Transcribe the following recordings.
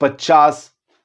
50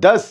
10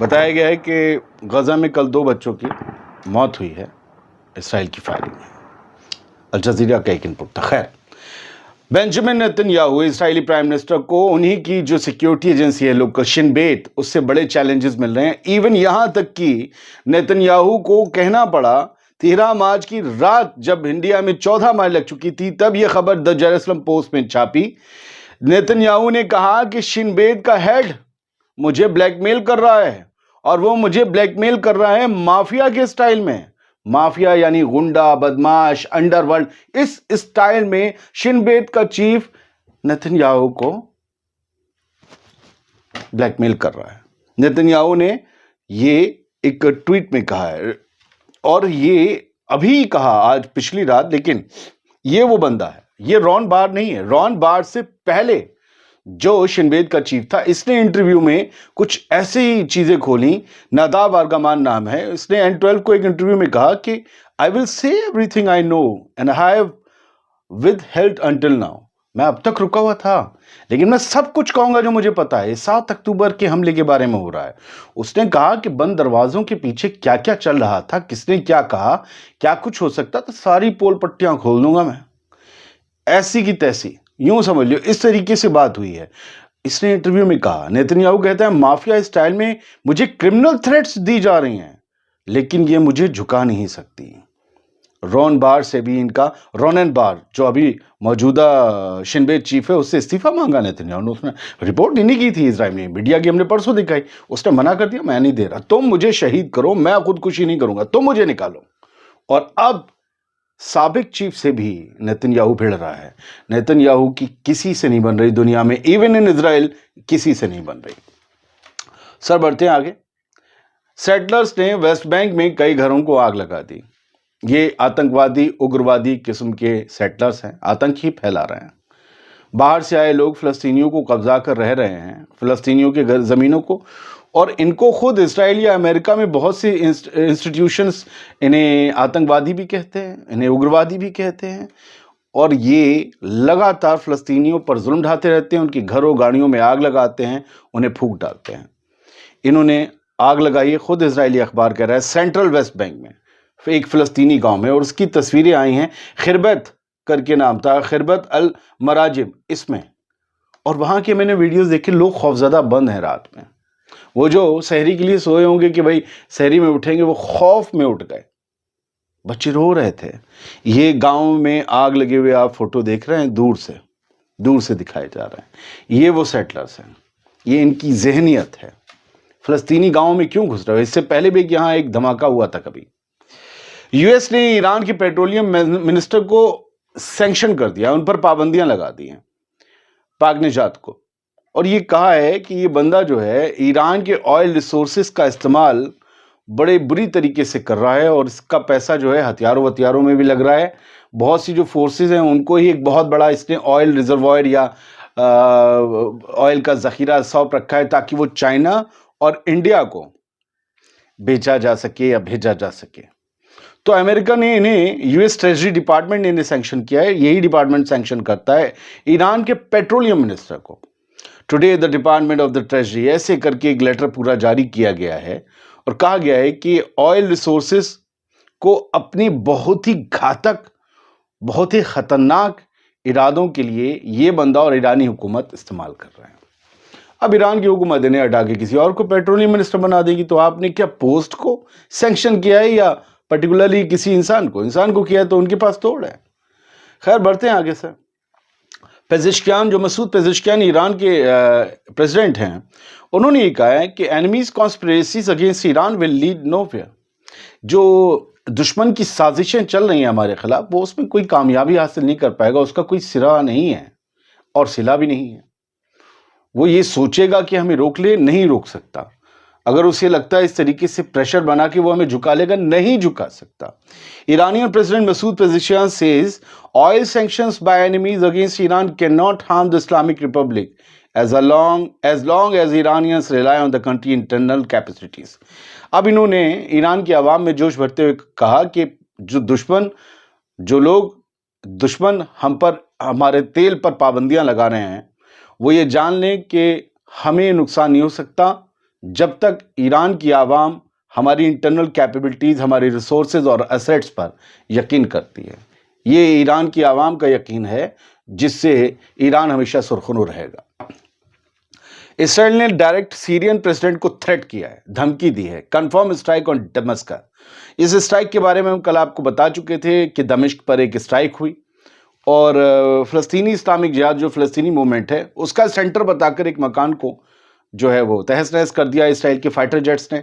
بتایا گیا ہے کہ غزہ میں کل 2 بچوں کی موت ہوئی ہے اسرائیل کی فائرنگ میں. الجزیرہ کا ایک انپٹ تھا. خیر، بینجامن نیتن یاہو اسرائیلی پرائم منسٹر کو انہی کی جو سیکیورٹی ایجنسی ہے لوگ شن بیت، اس سے بڑے چیلنجز مل رہے ہیں. ایون یہاں تک کہ نیتن یاہو کو کہنا پڑا 13 مارچ کی رات جب انڈیا میں 14 مارچ لگ چکی تھی تب یہ خبر دی جیروسلم پوسٹ میں چھاپی. نیتن یاہو نے کہا کہ شن بیت کا ہیڈ مجھے بلیک میل کر رہا ہے، اور وہ مجھے بلیک میل کر رہا ہے مافیا کے سٹائل میں. مافیا یعنی غنڈہ، بدماش، انڈر ورلڈ. اس سٹائل میں شن بیت کا چیف نیتن یاہو کو بلیک میل کر رہا ہے. نیتن یاہو نے یہ ایک ٹویٹ میں کہا ہے، اور یہ ابھی کہا آج پچھلی رات. لیکن یہ وہ بندہ ہے، یہ رون بار نہیں ہے. رون بار سے پہلے جو شن بیت کا چیف تھا، اس نے انٹرویو میں کچھ ایسی چیزیں کھولیں. ناداب ارگمان نام ہے. اس نے N12 کو ایک انٹرویو میں کہا کہ I will say everything I know and I have withheld until now. میں اب تک رکا ہوا تھا لیکن میں سب کچھ کہوں گا جو مجھے پتا ہے. 7 اکتوبر کے حملے کے بارے میں ہو رہا ہے. اس نے کہا کہ بند دروازوں کے پیچھے کیا کیا چل رہا تھا، کس نے کیا کہا، کیا کچھ ہو سکتا تھا، ساری پول پٹیاں کھول دوں گا میں. ایسی کی تیسی، یوں سمجھ لو اس طریقے سے بات ہوئی ہے. اس نے انٹرویو میں کہا، نیتن یاہو کہتا ہے مافیا سٹائل میں مجھے کرمنل تھریٹس دی جا رہی ہیں لیکن یہ مجھے جھکا نہیں سکتی. رون بار سے بھی ان کا، رونن بار جو ابھی موجودہ شن بیت چیف ہے، اس سے استعفیٰ مانگا نیتن یاہو نے. اس نے رپورٹ نہیں کی تھی اسرائیل میں، میڈیا کی ہم نے پرسوں دکھائی. اس نے منع کر دیا، میں نہیں دے رہا، تم مجھے شہید کرو، میں خودکشی نہیں کروں گا، تم مجھے نکالو. اور اب سابق چیف سے بھی نیتن یاہو بھیڑ رہا ہے. نیتن یاہو کی کسی سے نہیں بن رہی دنیا میں، ایون ان اسرائیل کسی سے نہیں بن رہی. سر بڑھتے ہیں آگے. سیٹلرز نے ویسٹ بینک میں کئی گھروں کو آگ لگا دی. یہ آتنکوادی، اگروادی قسم کے سیٹلرز ہیں، آتنک ہی پھیلا رہے ہیں. باہر سے آئے لوگ فلسطینیوں کو قبضہ کر رہ رہے ہیں، فلسطینیوں کے زمینوں کو. اور ان کو خود اسرائیل یا امریکہ میں بہت سی انسٹیٹیوشنز انہیں آتنکوادی بھی کہتے ہیں، انہیں اگروادی بھی کہتے ہیں. اور یہ لگاتار فلسطینیوں پر ظلم ڈھاتے رہتے ہیں، ان کی گھروں گاڑیوں میں آگ لگاتے ہیں، انہیں پھونک ڈالتے ہیں. انہوں نے آگ لگائی ہے، خود اسرائیلی اخبار کہہ رہا ہے، سینٹرل ویسٹ بینک میں ایک فلسطینی گاؤں میں. اور اس کی تصویریں آئی ہیں، خربت کر کے نام تھا، خربت المراجم اس میں. اور وہاں کے میں نے ویڈیوز دیکھے، لوگ خوفزدہ بند ہیں رات میں. وہ جو سحری کے لیے سوئے ہوں گے کہ بھائی سحری میں اٹھیں گے، وہ خوف میں اٹھ گئے. بچے رو رہے تھے. یہ گاؤں میں آگ لگے ہوئے آپ فوٹو دیکھ رہے ہیں، دور سے دکھائے جا رہے ہیں. یہ وہ سیٹلرز ہیں، یہ ان کی ذہنیت ہے. فلسطینی گاؤں میں کیوں گھس رہے ہو؟ اس سے پہلے بھی یہاں ایک دھماکہ ہوا تھا کبھی. یو ایس نے ایران کے پیٹرولیم منسٹر کو سینکشن کر دیا، ان پر پابندیاں لگا دی ہیں، پاک نژاد کو. اور یہ کہا ہے کہ یہ بندہ جو ہے ایران کے آئل ریسورسز کا استعمال بڑے بری طریقے سے کر رہا ہے، اور اس کا پیسہ جو ہے ہتھیاروں میں بھی لگ رہا ہے. بہت سی جو فورسز ہیں ان کو ہی ایک بہت بڑا اس نے آئل ریزروائر یا آئل کا ذخیرہ سونپ رکھا ہے تاکہ وہ چائنا اور انڈیا کو بیچا جا سکے یا بھیجا جا سکے. تو امریکہ نے انہیں، یو ایس ٹریجری ڈپارٹمنٹ نے انہیں سینکشن کیا ہے. یہی ڈپارٹمنٹ سینکشن کرتا ہے ایران کے پیٹرولیم منسٹر کو. Today the department of the treasury, ایسے کر کے ایک لیٹر پورا جاری کیا گیا ہے اور کہا گیا ہے کہ آئل ریسورسز کو اپنی بہت ہی گھاتک، بہت ہی خطرناک ارادوں کے لیے یہ بندہ اور ایرانی حکومت استعمال کر رہے ہیں. اب ایران کی حکومت انہیں ہٹا کے کسی اور کو پیٹرولیم منسٹر بنا دے گی. تو آپ نے کیا پوسٹ کو سینکشن کیا ہے یا پرٹیکولرلی کسی انسان کو کیا ہے؟ تو ان کے پاس توڑ ہے. خیر بڑھتے ہیں آگے سے. پیزشکیان، جو مسعود پیزشکیان ایران کے پریزیڈنٹ ہیں، انہوں نے یہ کہا ہے کہ enemies conspiracies against Iran will lead nowhere. جو دشمن کی سازشیں چل رہی ہیں ہمارے خلاف، وہ اس میں کوئی کامیابی حاصل نہیں کر پائے گا، اس کا کوئی سرا نہیں ہے اور صلہ بھی نہیں ہے. وہ یہ سوچے گا کہ ہمیں روک لے، نہیں روک سکتا. اگر اسے لگتا ہے اس طریقے سے پریشر بنا کے وہ ہمیں جھکا لے گا، نہیں جھکا سکتا. Iranian president Masoud Pezeshkian says oil sanctions by enemies against Iran cannot harm the Islamic Republic as long as Iranians rely on the country's internal capacities. اب انہوں نے ایران کی عوام میں جوش بھرتے ہوئے کہا کہ جو لوگ دشمن ہم پر، ہمارے تیل پر پابندیاں لگا رہے ہیں، وہ یہ جان لیں کہ ہمیں نقصان نہیں ہو سکتا جب تک ایران کی عوام ہماری انٹرنل کیپیبلٹیز، ہماری ریسورسز اور ایسیٹس پر یقین کرتی ہے. یہ ایران کی عوام کا یقین ہے جس سے ایران ہمیشہ سرخرو رہے گا. اسرائیل نے ڈائریکٹ سیرین پریزیڈنٹ کو تھریٹ کیا ہے، دھمکی دی ہے، کنفرم اسٹرائک آن دمشق. اس اسٹرائک کے بارے میں ہم کل آپ کو بتا چکے تھے کہ دمشق پر ایک اسٹرائک ہوئی اور فلسطینی اسلامک جہاد جو فلسطینی موومنٹ ہے اس کا سینٹر بتا کر ایک مکان کو جو ہے وہ تہس نہس کر دیا اسرائیل کے فائٹر جیٹس نے.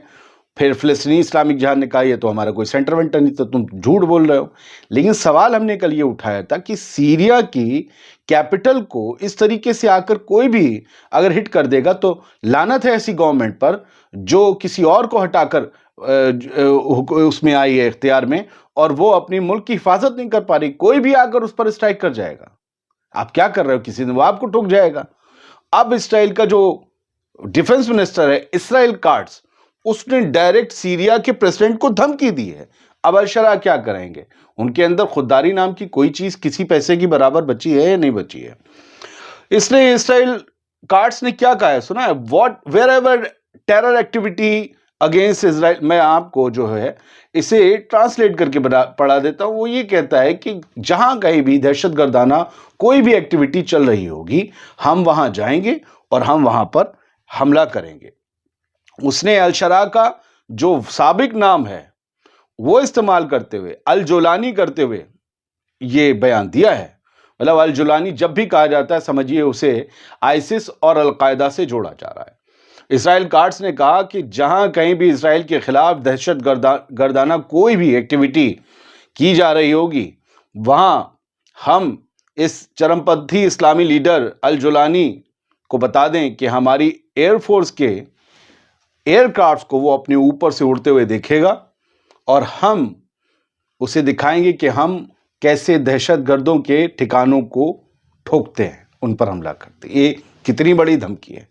پھر فلسطینی اسلامک جہاد نے کہا یہ تو ہمارا کوئی سینٹر وینٹر نہیں، تو تم جھوٹ بول رہے ہو. لیکن سوال ہم نے کل یہ اٹھایا تھا کہ سیریا کی کیپٹل کو اس طریقے سے آ کر کوئی بھی اگر ہٹ کر دے گا تو لعنت ہے ایسی گورنمنٹ پر جو کسی اور کو ہٹا کر اس میں آئی ہے اختیار میں، اور وہ اپنی ملک کی حفاظت نہیں کر پا رہی. کوئی بھی آ کر اس پر اسٹرائک کر جائے گا. آپ کیا کر رہے ہو؟ کسی دن وہ آپ کو ٹھوک جائے گا. اب اسرائیل کا جو ڈیفنس منسٹر ہے اسرائیل کاٹس، اس نے ڈائریکٹ سیریا کے پریزیڈنٹ کو دھمکی دی ہے. اب الشرع کیا کریں گے؟ ان کے اندر خودداری نام کی کوئی چیز کسی پیسے کی برابر بچی ہے یا نہیں بچی ہے؟ اس نے اسرائیل کاٹس نے کیا کہا ہے سنا ہے؟ Wherever terror activity against Israel. میں آپ کو جو ہے اسے ٹرانسلیٹ کر کے پڑھا دیتا ہوں. وہ یہ کہتا ہے کہ جہاں کہیں بھی دہشت گردانہ کوئی بھی ایکٹیویٹی چل رہی ہوگی ہم وہاں جائیں گے اور ہم وہاں پر حملہ کریں گے. اس نے الشرع کا جو سابق نام ہے وہ استعمال کرتے ہوئے، الجولانی کرتے ہوئے یہ بیان دیا ہے. مطلب الجولانی جب بھی کہا جاتا ہے سمجھیے اسے آئسس اور القاعدہ سے جوڑا جا رہا ہے. اسرائیل کاٹس نے کہا کہ جہاں کہیں بھی اسرائیل کے خلاف دہشت گردانہ کوئی بھی ایکٹیویٹی کی جا رہی ہوگی وہاں ہم اس چرم پنتھی اسلامی لیڈر الجولانی کو بتا دیں کہ ہماری ایئر فورس کے ایئر کرافٹس کو وہ اپنے اوپر سے اڑتے ہوئے دیکھے گا اور ہم اسے دکھائیں گے کہ ہم کیسے دہشت گردوں کے ٹھکانوں کو ٹھوکتے ہیں، ان پر حملہ کرتے ہیں. یہ کتنی بڑی دھمکی ہے.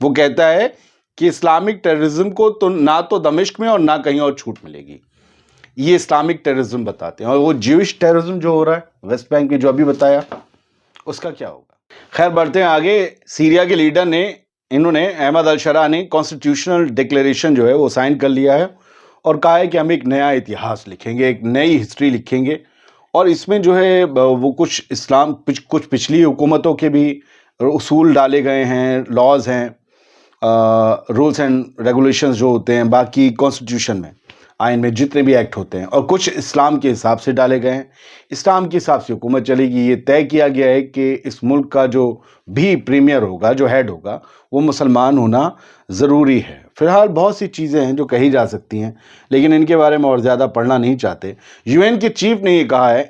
وہ کہتا ہے کہ اسلامک ٹیررزم کو تو نہ تو دمشق میں اور نہ کہیں اور چھوٹ ملے گی. یہ اسلامک ٹیررزم بتاتے ہیں. اور وہ جیوش ٹیررزم جو ہو رہا ہے ویسٹ بینک میں جو ابھی بتایا اس کا کیا ہوگا؟ خیر بڑھتے ہیں آگے. سیریا کے لیڈر نے احمد الشرع نے کانسٹیٹیوشنل ڈکلیریشن جو ہے وہ سائن کر لیا ہے اور کہا ہے کہ ہم ایک نیا اتہاس لکھیں گے، ایک نئی ہسٹری لکھیں گے. اور اس میں جو ہے وہ کچھ پچھلی حکومتوں کے بھی اصول ڈالے گئے ہیں، لاز ہیں، رولز اینڈ ریگولیشنز جو ہوتے ہیں باقی کانسٹیٹیوشن میں، آئین میں جتنے بھی ایکٹ ہوتے ہیں، اور کچھ اسلام کے حساب سے ڈالے گئے ہیں. اسلام کے حساب سے حکومت چلے گی. یہ طے کیا گیا ہے کہ اس ملک کا جو بھی پریمیئر ہوگا، جو ہیڈ ہوگا، وہ مسلمان ہونا ضروری ہے. فی الحال بہت سی چیزیں ہیں جو کہی جا سکتی ہیں لیکن ان کے بارے میں اور زیادہ پڑھنا نہیں چاہتے. یو این کے چیف نے یہ کہا ہے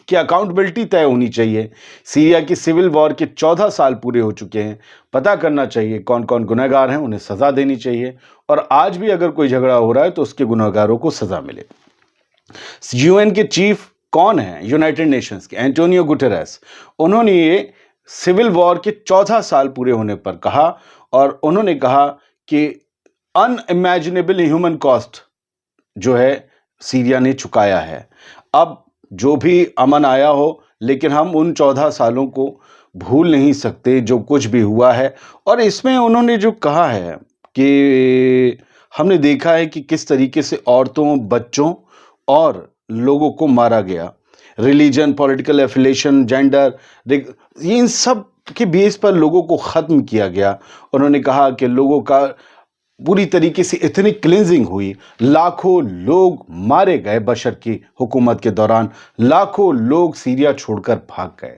کہ اکاؤنٹیبلٹی طے ہونی چاہیے. سیریا کی سول وار کے 14 سال پورے ہو چکے ہیں. پتہ کرنا چاہیے کون کون گنہگار ہیں، انہیں سزا دینی چاہیے، اور آج بھی اگر کوئی جھگڑا ہو رہا ہے تو اس کے گنہگاروں کو سزا ملے. یو این کے چیف کون ہیں؟ یونائٹڈ نیشنز کے اینٹونیو گٹیرس. انہوں نے یہ سول وار کے 14 سال پورے ہونے پر کہا اور انہوں نے کہا کہ ان امیجنیبل ہیومن کاسٹ جو ہے سیریا نے چکایا ہے. اب جو بھی امن آیا ہو لیکن ہم ان 14 سالوں کو بھول نہیں سکتے جو کچھ بھی ہوا ہے. اور اس میں انہوں نے جو کہا ہے کہ ہم نے دیکھا ہے کہ کس طریقے سے عورتوں، بچوں اور لوگوں کو مارا گیا. ریلیجن، پولیٹیکل ایفیلیشن، جینڈر، ان سب کے بیس پر لوگوں کو ختم کیا گیا. انہوں نے کہا کہ لوگوں کا پوری طریقے سے اتنی کلینزنگ ہوئی، لاکھوں لوگ مارے گئے بشر کی حکومت کے دوران، لاکھوں لوگ سیریا چھوڑ کر بھاگ گئے.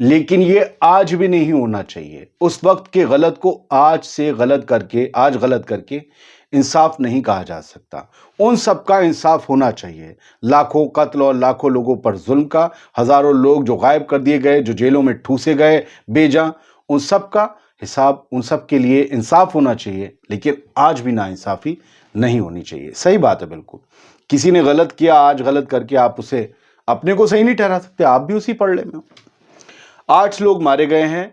لیکن یہ آج بھی نہیں ہونا چاہیے. اس وقت کے غلط کو آج غلط کر کے انصاف نہیں کہا جا سکتا. ان سب کا انصاف ہونا چاہیے. لاکھوں قتل اور لاکھوں لوگوں پر ظلم کا، ہزاروں لوگ جو غائب کر دیے گئے، جو جیلوں میں ٹھوسے گئے بے جان، ان سب کا حساب، ان سب کے لیے انصاف ہونا چاہیے. لیکن آج بھی ناانصافی نہیں ہونی چاہیے. صحیح بات ہے بالکل. کسی نے غلط کیا، آج غلط کر کے آپ اسے اپنے کو صحیح نہیں ٹھہرا سکتے. آپ بھی اسی پڑھے میں. 8 لوگ مارے گئے ہیں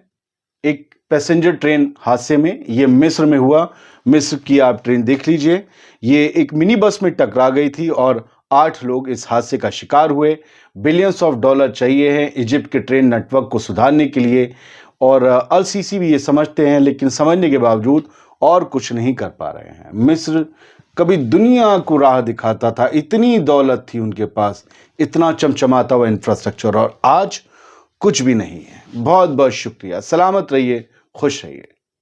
ایک پیسنجر ٹرین حادثے میں. یہ مصر میں ہوا. مصر کی آپ ٹرین دیکھ لیجئے. یہ ایک منی بس میں ٹکرا گئی تھی اور 8 لوگ اس حادثے کا شکار ہوئے. بلینز آف ڈالر چاہیے ہیں ایجپٹ کے ٹرین نیٹ ورک کو سدھارنے کے لیے. اور السیسی بھی یہ سمجھتے ہیں لیکن سمجھنے کے باوجود اور کچھ نہیں کر پا رہے ہیں۔ مصر کبھی دنیا کو راہ دکھاتا تھا، اتنی دولت تھی ان کے پاس، اتنا چمچماتا ہوا انفراسٹرکچر، اور آج کچھ بھی نہیں ہے۔ بہت بہت شکریہ، سلامت رہیے، خوش رہیے۔